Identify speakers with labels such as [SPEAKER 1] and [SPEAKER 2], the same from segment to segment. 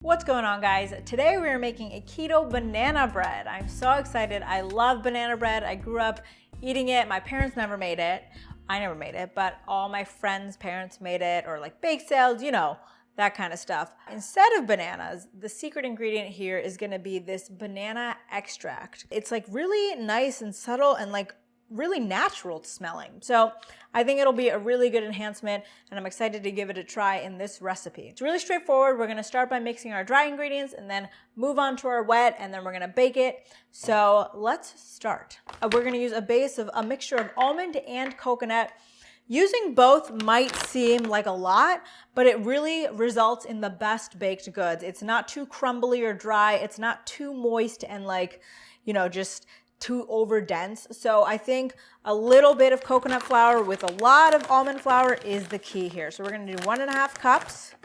[SPEAKER 1] What's going on, guys? Today we are making a keto banana bread. I'm so excited. I love banana bread. I grew up eating it. My parents never made it. I never made it, but all my friends' parents made it, or like bake sales, you know, that kind of stuff. Instead of bananas, the secret ingredient here is gonna be this banana extract. It's like really nice and subtle and like really natural smelling. So I think it'll be a really good enhancement, and I'm excited to give it a try in this recipe. It's really straightforward. We're gonna start by mixing our dry ingredients and then move on to our wet, and then we're gonna bake it. So let's start. We're gonna use a base of a mixture of almond and coconut. Using both might seem like a lot, but it really results in the best baked goods. It's not too crumbly or dry. It's not too moist and like, you know, just too over dense. So I think a little bit of coconut flour with a lot of almond flour is the key here. So we're gonna do 1.5 cups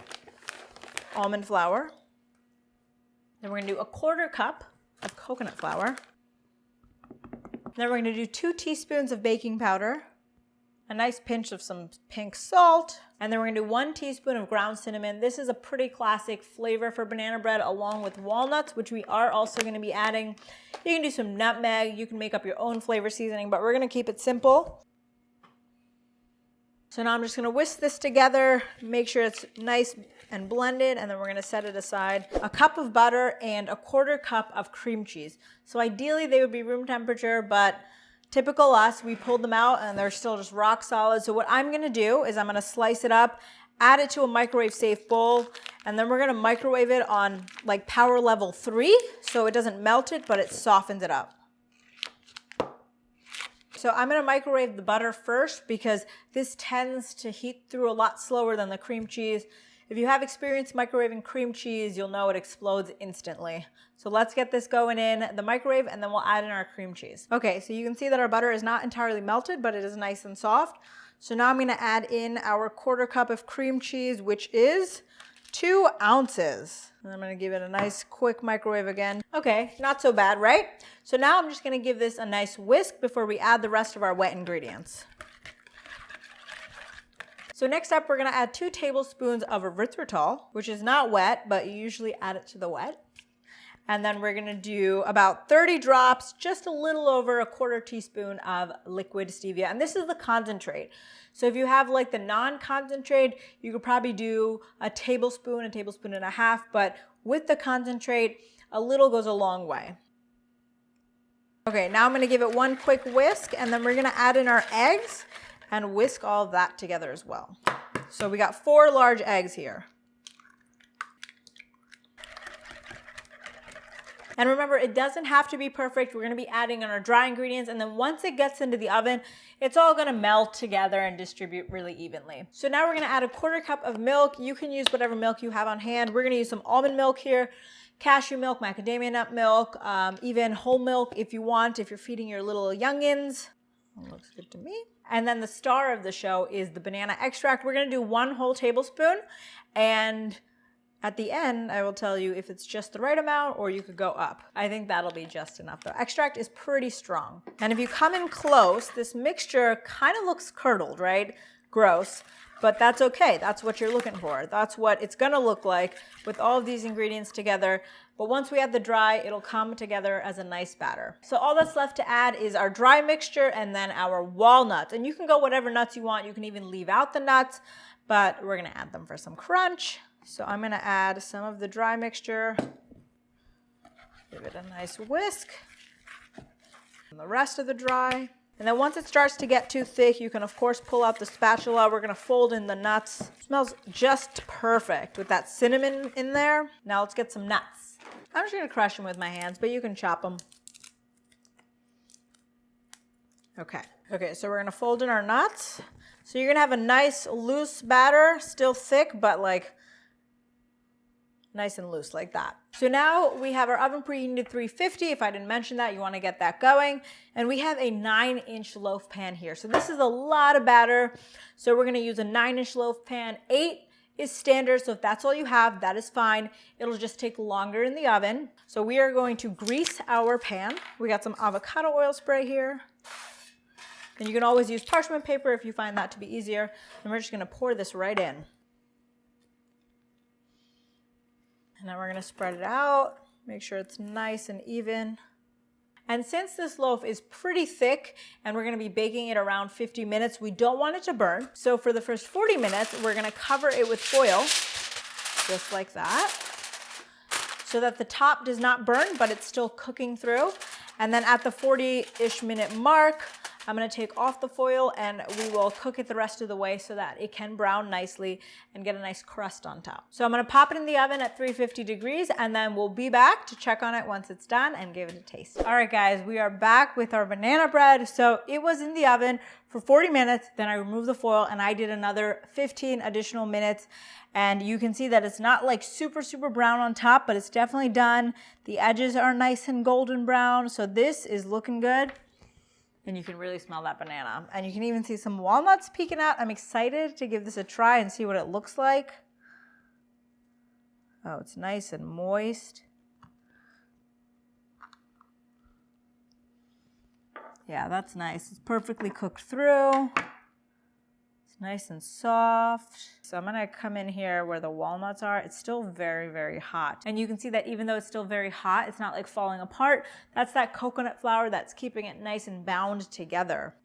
[SPEAKER 1] almond flour. Then we're gonna do 1/4 cup of coconut flour. Then we're gonna do 2 teaspoons of baking powder, a nice pinch of some pink salt, and then we're gonna do 1 teaspoon of ground cinnamon. This is a pretty classic flavor for banana bread, along with walnuts, which we are also gonna be adding. You can do some nutmeg, you can make up your own flavor seasoning, but we're gonna keep it simple. So now I'm just gonna whisk this together, make sure it's nice and blended, and then we're gonna set it aside. 1 cup of butter and 1/4 cup of cream cheese. So ideally they would be room temperature, but typical us, we pulled them out and they're still just rock solid. So what I'm gonna do is I'm gonna slice it up, add it to a microwave safe bowl, and then we're gonna microwave it on like power level 3, so it doesn't melt it, but it softens it up. So I'm gonna microwave the butter first because this tends to heat through a lot slower than the cream cheese. If you have experience microwaving cream cheese, you'll know it explodes instantly. So let's get this going in the microwave and then we'll add in our cream cheese. Okay, so you can see that our butter is not entirely melted, but it is nice and soft. So now I'm gonna add in our 1/4 cup of cream cheese, which is 2 ounces. And I'm gonna give it a nice quick microwave again. Okay, not so bad, right? So now I'm just gonna give this a nice whisk before we add the rest of our wet ingredients. So next up, we're gonna add 2 tablespoons of erythritol, which is not wet, but you usually add it to the wet. And then we're gonna do about 30 drops, just a little over 1/4 teaspoon of liquid stevia. And this is the concentrate. So if you have like the non-concentrate, you could probably do a tablespoon and a half, but with the concentrate, a little goes a long way. Okay, now I'm gonna give it 1 quick whisk, and then we're gonna add in our eggs and whisk all of that together as well. So we got 4 large eggs here. And remember, it doesn't have to be perfect. We're gonna be adding in our dry ingredients, and then once it gets into the oven, it's all gonna melt together and distribute really evenly. So now we're gonna add 1/4 cup of milk. You can use whatever milk you have on hand. We're gonna use some almond milk here, cashew milk, macadamia nut milk, even whole milk if you want, if you're feeding your little youngins. That looks good to me. And then the star of the show is the banana extract. We're gonna do 1 whole tablespoon, and at the end, I will tell you if it's just the right amount or you could go up. I think that'll be just enough. The extract is pretty strong. And if you come in close, this mixture kind of looks curdled, right? Gross, but that's okay. That's what you're looking for. That's what it's gonna look like with all of these ingredients together. But once we add the dry, it'll come together as a nice batter. So all that's left to add is our dry mixture and then our walnuts. And you can go whatever nuts you want. You can even leave out the nuts, but we're gonna add them for some crunch. So I'm gonna add some of the dry mixture, give it a nice whisk, and the rest of the dry. And then once it starts to get too thick, you can of course pull out the spatula. We're gonna fold in the nuts. It smells just perfect with that cinnamon in there. Now let's get some nuts. I'm just gonna crush them with my hands, but you can chop them. Okay, so we're gonna fold in our nuts. So you're gonna have a nice loose batter, still thick, but like nice and loose like that. So now we have our oven preheating to 350. If I didn't mention that, you wanna get that going. And we have a 9-inch loaf pan here. So this is a lot of batter. So we're gonna use a 9-inch loaf pan. 8 is standard, so if that's all you have, that is fine. It'll just take longer in the oven. So we are going to grease our pan. We got some avocado oil spray here. And you can always use parchment paper if you find that to be easier. And we're just gonna pour this right in. And then we're gonna spread it out, make sure it's nice and even. And since this loaf is pretty thick and we're gonna be baking it around 50 minutes, we don't want it to burn. So for the first 40 minutes, we're gonna cover it with foil, just like that, so that the top does not burn, but it's still cooking through. And then at the 40-ish minute mark, I'm gonna take off the foil and we will cook it the rest of the way so that it can brown nicely and get a nice crust on top. So I'm gonna pop it in the oven at 350 degrees and then we'll be back to check on it once it's done and give it a taste. All right guys, we are back with our banana bread. So it was in the oven for 40 minutes, then I removed the foil and I did another 15 additional minutes. And you can see that it's not like super brown on top, but it's definitely done. The edges are nice and golden brown. So this is looking good. And you can really smell that banana. And you can even see some walnuts peeking out. I'm excited to give this a try and see what it looks like. Oh, it's nice and moist. Yeah, that's nice. It's perfectly cooked through. It's nice and soft. So I'm gonna come in here where the walnuts are. It's still very hot. And you can see that even though it's still very hot, it's not like falling apart. That's that coconut flour that's keeping it nice and bound together.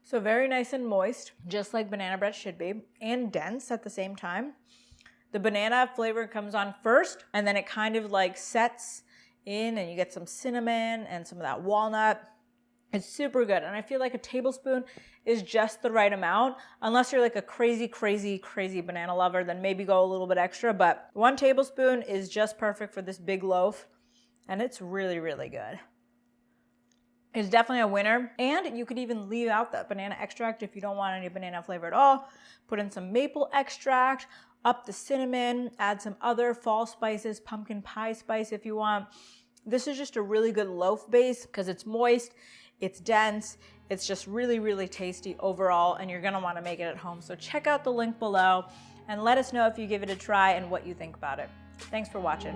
[SPEAKER 1] So very nice and moist, just like banana bread should be, and dense at the same time. The banana flavor comes on first, and then it kind of like sets in and you get some cinnamon and some of that walnut. It's super good, and I feel like a tablespoon is just the right amount. Unless you're like a crazy banana lover, then maybe go a little bit extra, but 1 tablespoon is just perfect for this big loaf, and it's really good. It's definitely a winner, and you could even leave out that banana extract if you don't want any banana flavor at all. Put in some maple extract, up the cinnamon, add some other fall spices, pumpkin pie spice if you want. This is just a really good loaf base because it's moist, it's dense, it's just really tasty overall, and you're gonna wanna make it at home. So check out the link below and let us know if you give it a try and what you think about it. Thanks for watching.